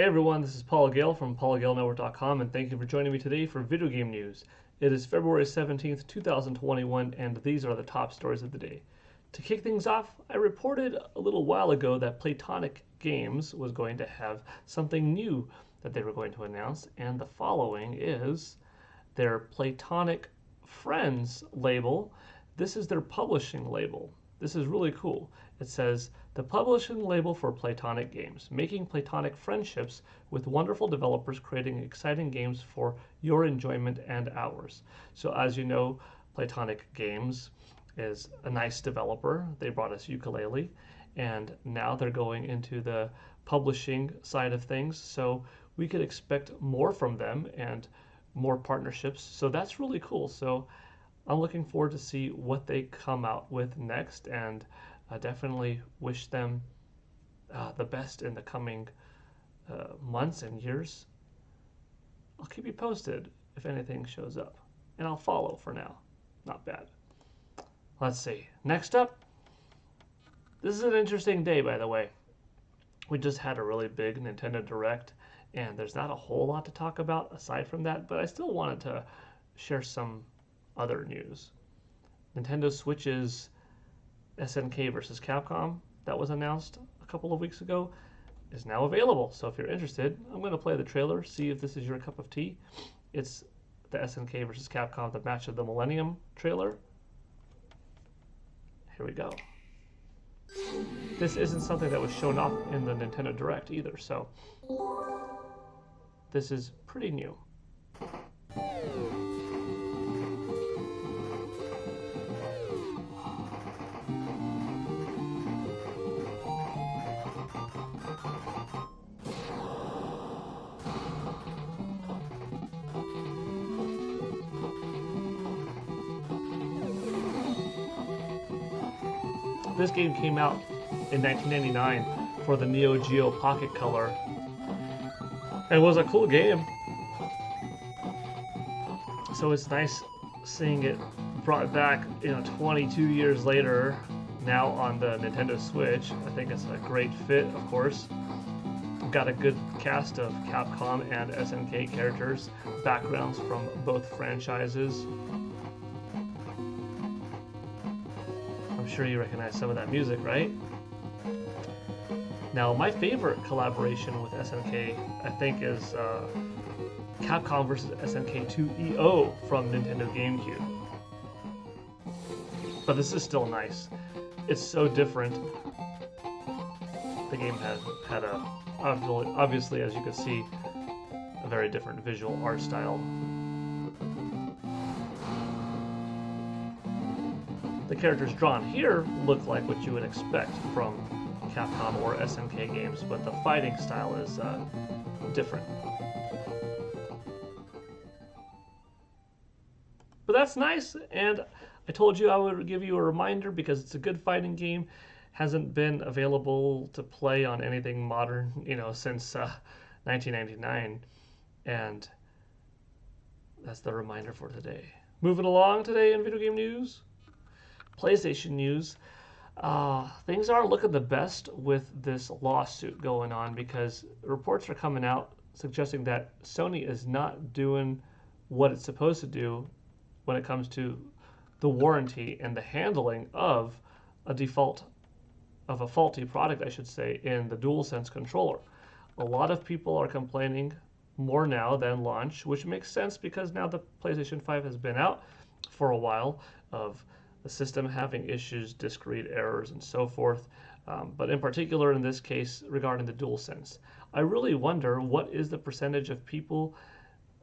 everyone, this is Paul Gale from PaulGaleNetwork.com, and thank you for joining me today for video game news. It is February 17th, 2021, and these are the top stories of the day. To kick things off, I reported a little while ago that Playtonic Games was going to have something new that they were going to announce, and the following is their Playtonic Friends label. This is their publishing label. This is really cool. It says, the publishing label for Playtonic Games, making Playtonic friendships with wonderful developers creating exciting games for your enjoyment and ours. So as you know, Playtonic Games is a nice developer. They brought us Yooka-Laylee, and now they're going into the publishing side of things. So we could expect more from them and more partnerships. So that's really cool. So I'm looking forward to see what they come out with next, and I definitely wish them the best in the coming months and years. I'll keep you posted if anything shows up, and I'll follow for now. Not bad. Let's see. Next up, this is an interesting day, by the way. We just had a really big Nintendo Direct, and there's not a whole lot to talk about aside from that, but I still wanted to share some other news. Nintendo Switch's SNK versus Capcom that was announced a couple of weeks ago is now available. So if you're interested, I'm going to play the trailer, see if this is your cup of tea. It's the SNK versus Capcom, the Match of the Millennium trailer. Here we go. This isn't something that was shown off in the Nintendo Direct either, so this is pretty new. This game came out in 1999 for the Neo Geo Pocket Color. It was a cool game. So it's nice seeing it brought back, 22 years later, now on the Nintendo Switch. I think it's a great fit, of course. Got a good cast of Capcom and SNK characters, backgrounds from both franchises. I'm sure you recognize some of that music, right? Now, my favorite collaboration with SNK, I think, is Capcom versus SNK 2EO from Nintendo GameCube. But this is still nice. It's so different. The game had a, obviously, as you can see, a very different visual art style. The characters drawn here look like what you would expect from Capcom or SNK games, but the fighting style is different. But that's nice, and I told you I would give you a reminder because it's a good fighting game. Hasn't been available to play on anything modern, since 1999, and that's the reminder for today. Moving along today in video game news. PlayStation news, things aren't looking the best with this lawsuit going on because reports are coming out suggesting that Sony is not doing what it's supposed to do when it comes to the warranty and the handling of a faulty product, I should say, in the DualSense controller. A lot of people are complaining more now than launch, which makes sense because now the PlayStation 5 has been out for a while of the system having issues, disk read errors, and so forth. But in particular, in this case, regarding the DualSense, I really wonder what is the percentage of people.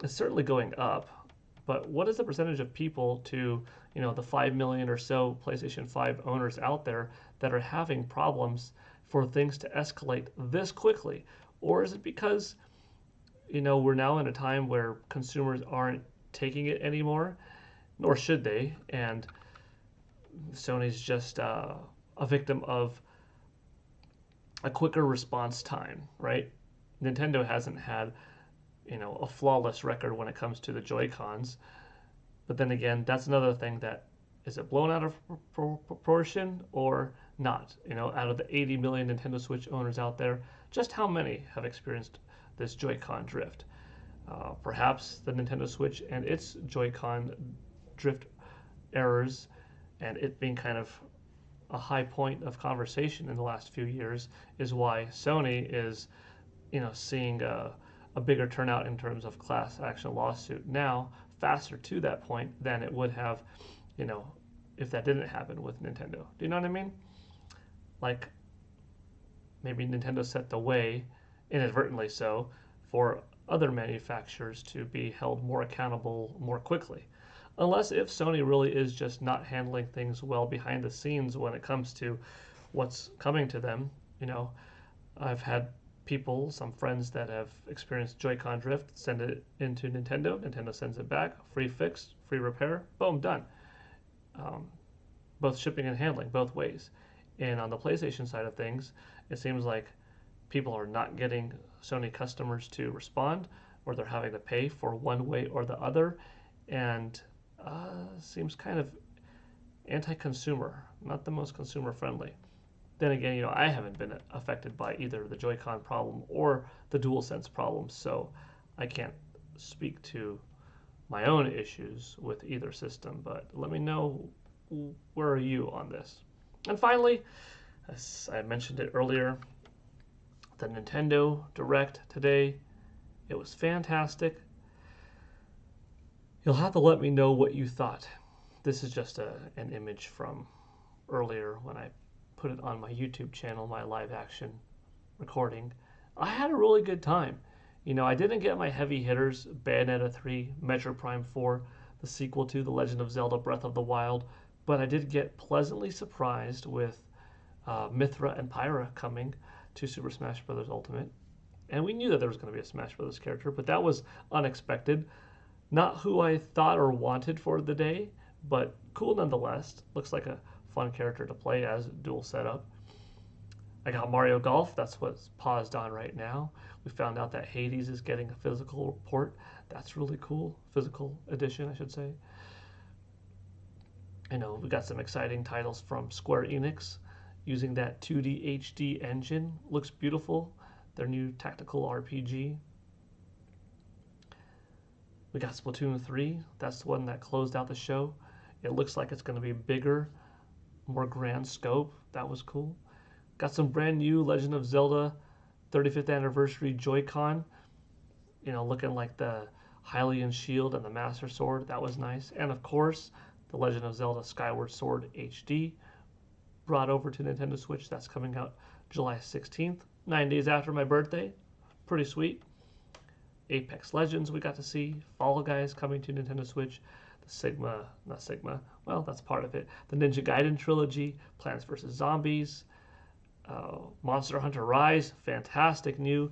It's certainly going up, but what is the percentage of people to the 5 million or so PlayStation 5 owners out there that are having problems for things to escalate this quickly? Or is it because we're now in a time where consumers aren't taking it anymore, nor should they, and Sony's just a victim of a quicker response time, right? Nintendo hasn't had, a flawless record when it comes to the Joy-Cons. But then again, that's another thing that, is it blown out of proportion or not? Out of the 80 million Nintendo Switch owners out there, just how many have experienced this Joy-Con drift. Perhaps the Nintendo Switch and its Joy-Con drift errors, and it being kind of a high point of conversation in the last few years, is why Sony is, seeing a bigger turnout in terms of class action lawsuit now, faster to that point than it would have, if that didn't happen with Nintendo. Do you know what I mean? Like, maybe Nintendo set the way, inadvertently so, for other manufacturers to be held more accountable more quickly. Unless if Sony really is just not handling things well behind the scenes when it comes to what's coming to them. I've had people, some friends that have experienced Joy-Con drift, send it into Nintendo. Nintendo sends it back, free fix, free repair, boom, done. Both shipping and handling, both ways. And on the PlayStation side of things, it seems like people are not getting Sony customers to respond, or they're having to pay for one way or the other, and seems kind of anti-consumer, not the most consumer-friendly. Then again, I haven't been affected by either the Joy-Con problem or the DualSense problem, so I can't speak to my own issues with either system, but let me know, where are you on this? And finally, as I mentioned it earlier, the Nintendo Direct today, it was fantastic. You'll have to let me know what you thought. This is just an image from earlier when I put it on my YouTube channel, my live action recording. I had a really good time. I didn't get my heavy hitters, Bayonetta 3, Metroid Prime 4, the sequel to The Legend of Zelda Breath of the Wild, but I did get pleasantly surprised with Mythra and Pyra coming to Super Smash Bros. Ultimate. And we knew that there was going to be a Smash Bros. Character, but that was unexpected. Not who I thought or wanted for the day, but cool nonetheless. Looks like a fun character to play as dual setup. I got Mario Golf. That's what's paused on right now. We found out that Hades is getting a physical port. That's really cool. Physical edition, I should say. We got some exciting titles from Square Enix using that 2D HD engine. Looks beautiful. Their new tactical RPG. We got Splatoon 3. That's the one that closed out the show. It looks like it's going to be bigger, more grand scope. That was cool. Got some brand new Legend of Zelda 35th anniversary Joy-Con. Looking like the Hylian Shield and the Master Sword. That was nice. And of course, the Legend of Zelda Skyward Sword HD brought over to Nintendo Switch. That's coming out July 16th, 9 days after my birthday. Pretty sweet. Apex Legends we got to see. Fall Guys coming to Nintendo Switch. Not Sigma, well, that's part of it. The Ninja Gaiden trilogy, Plants vs. Zombies, Monster Hunter Rise, fantastic new,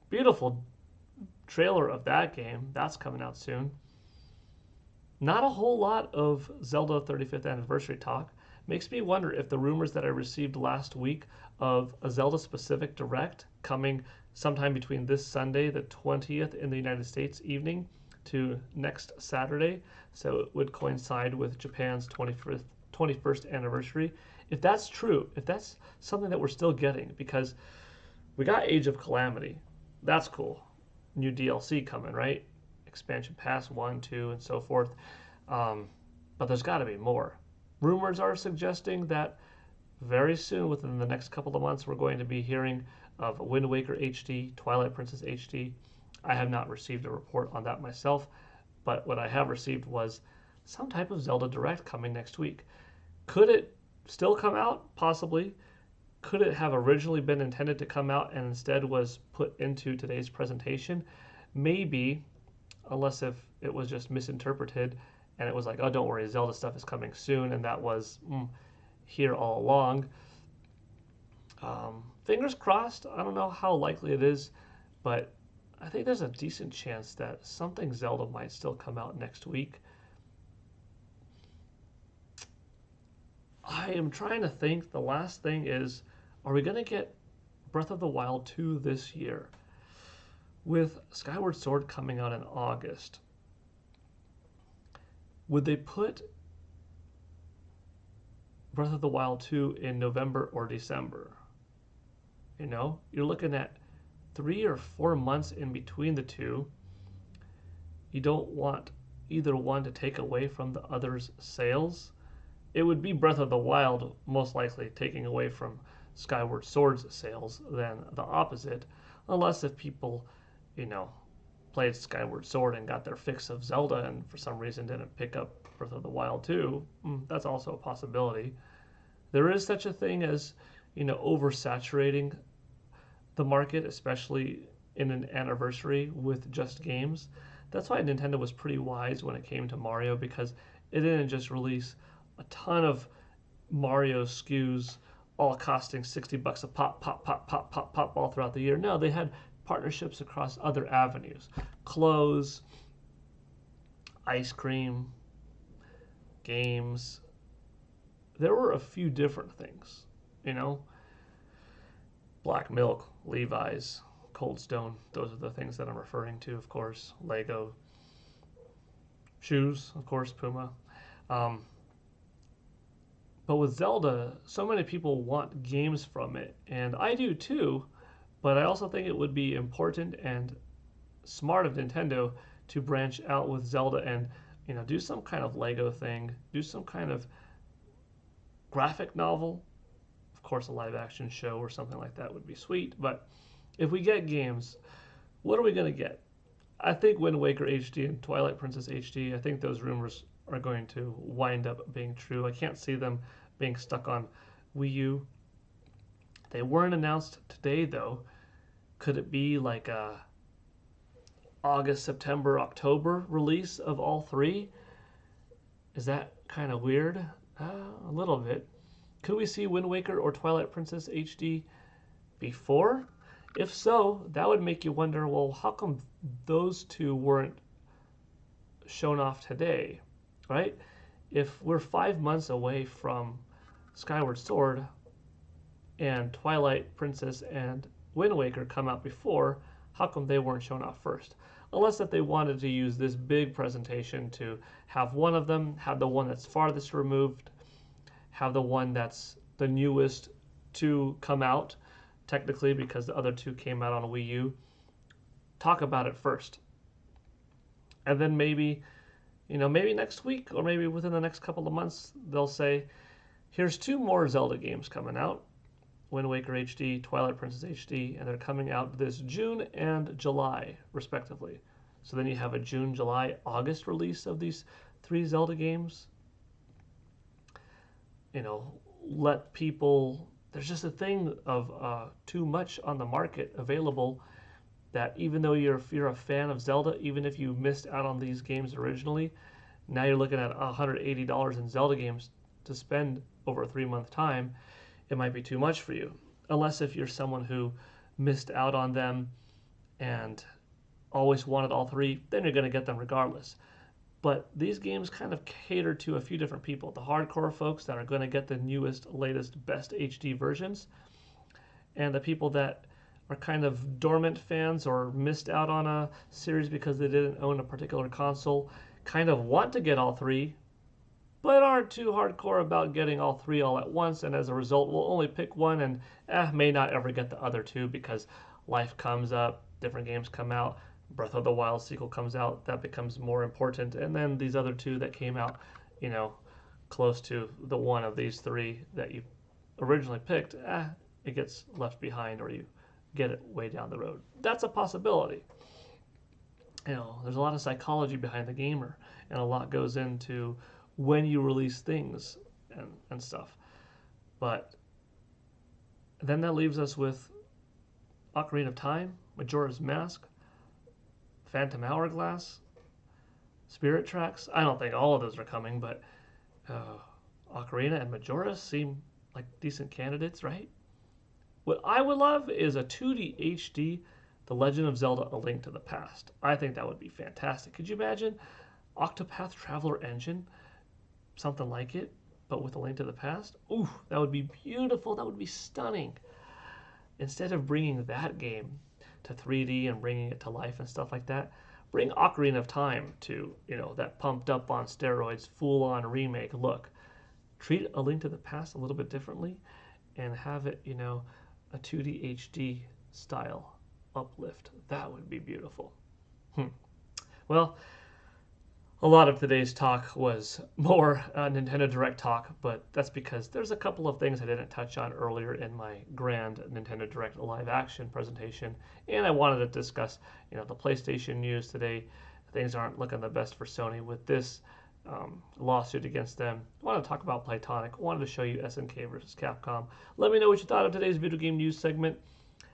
beautiful trailer of that game. That's coming out soon. Not a whole lot of Zelda 35th anniversary talk. Makes me wonder if the rumors that I received last week of a Zelda-specific Direct coming sometime between this Sunday, the 20th in the United States evening, to next Saturday, so it would coincide with Japan's 21st anniversary. If that's true, if that's something that we're still getting, because we got Age of Calamity. That's cool. New DLC coming, right? Expansion Pass 1, 2, and so forth. But there's got to be more. Rumors are suggesting that very soon, within the next couple of months, we're going to be hearing of Wind Waker HD, Twilight Princess HD. I have not received a report on that myself, but what I have received was some type of Zelda Direct coming next week. Could it still come out? Possibly. Could it have originally been intended to come out and instead was put into today's presentation? Maybe, unless if it was just misinterpreted and it was like, oh, don't worry, Zelda stuff is coming soon, and that was here all along. Fingers crossed. I don't know how likely it is, but I think there's a decent chance that something Zelda might still come out next week. I am trying to think. The last thing is, are we going to get Breath of the Wild 2 this year? With Skyward Sword coming out in August, would they put Breath of the Wild 2 in November or December? You're looking at 3 or 4 months in between the two, you don't want either one to take away from the other's sales. It would be Breath of the Wild most likely taking away from Skyward Sword's sales than the opposite, unless if people, you know, played Skyward Sword and got their fix of Zelda and for some reason didn't pick up Breath of the Wild too. That's also a possibility. There is such a thing as, oversaturating the market, especially in an anniversary with just games. That's why Nintendo was pretty wise when it came to Mario, because it didn't just release a ton of Mario SKUs all costing $60 a pop, pop, pop, pop, pop, pop all throughout the year. No, they had partnerships across other avenues. Clothes, ice cream, games. There were a few different things, Black Milk, Levi's, Cold Stone. Those are the things that I'm referring to, of course. Lego. Shoes, of course, Puma. But with Zelda, so many people want games from it, and I do too, but I also think it would be important and smart of Nintendo to branch out with Zelda and, do some kind of Lego thing, do some kind of graphic novel. Of course, a live action show or something like that would be sweet, but if we get games, what are we going to get? I think Wind Waker HD and Twilight Princess HD, I think those rumors are going to wind up being true. I can't see them being stuck on Wii U. They weren't announced today, though. Could it be like a August, September, October release of all three? Is that kind of weird? A little bit. Could we see Wind Waker or Twilight Princess HD before? If so, that would make you wonder, well, how come those two weren't shown off today, right? If we're 5 months away from Skyward Sword and Twilight Princess and Wind Waker come out before, how come they weren't shown off first? Unless that they wanted to use this big presentation to have one of them, have the one that's farthest removed, have the one that's the newest to come out, technically because the other two came out on Wii U. Talk about it first. And then maybe next week or maybe within the next couple of months, they'll say, here's 2 more Zelda games coming out. Wind Waker HD, Twilight Princess HD, and they're coming out this June and July, respectively. So then you have a June, July, August release of these 3 Zelda games. Let people... There's just a thing of too much on the market available that even though if you're a fan of Zelda, even if you missed out on these games originally, now you're looking at $180 in Zelda games to spend over a 3-month time. It might be too much for you. Unless if you're someone who missed out on them and always wanted all 3, then you're going to get them regardless. But these games kind of cater to a few different people. The hardcore folks that are going to get the newest, latest, best HD versions, and the people that are kind of dormant fans or missed out on a series because they didn't own a particular console, kind of want to get all 3, but aren't too hardcore about getting all 3 all at once, and as a result will only pick one and may not ever get the other 2 because life comes up, different games come out, Breath of the Wild sequel comes out, that becomes more important, and then these other 2 that came out, close to the one of these 3 that you originally picked, it gets left behind or you get it way down the road. That's a possibility. There's a lot of psychology behind the gamer, and a lot goes into when you release things and stuff. But then that leaves us with Ocarina of Time, Majora's Mask, Phantom Hourglass, Spirit Tracks. I don't think all of those are coming, but Ocarina and Majora seem like decent candidates, right? What I would love is a 2D HD The Legend of Zelda: A Link to the Past. I think that would be fantastic. Could you imagine Octopath Traveler Engine? Something like it, but with A Link to the Past? Ooh, that would be beautiful. That would be stunning. Instead of bringing that game to 3D and bringing it to life and stuff like that, bring Ocarina of Time to, that pumped up on steroids, full-on remake look. Treat A Link to the Past a little bit differently and have it, a 2D HD style uplift. That would be beautiful. Well, a lot of today's talk was more Nintendo Direct talk, but that's because there's a couple of things I didn't touch on earlier in my grand Nintendo Direct live action presentation, and I wanted to discuss, the PlayStation news today. Things aren't looking the best for Sony with this lawsuit against them. I wanted to talk about Playtonic. I wanted to show you SNK versus Capcom. Let me know what you thought of today's video game news segment.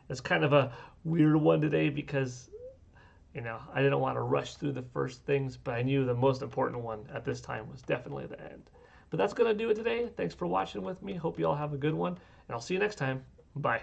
It's kind of a weird one today because I didn't want to rush through the first things, but I knew the most important one at this time was definitely the end. But that's going to do it today. Thanks for watching with me. Hope you all have a good one, and I'll see you next time. Bye.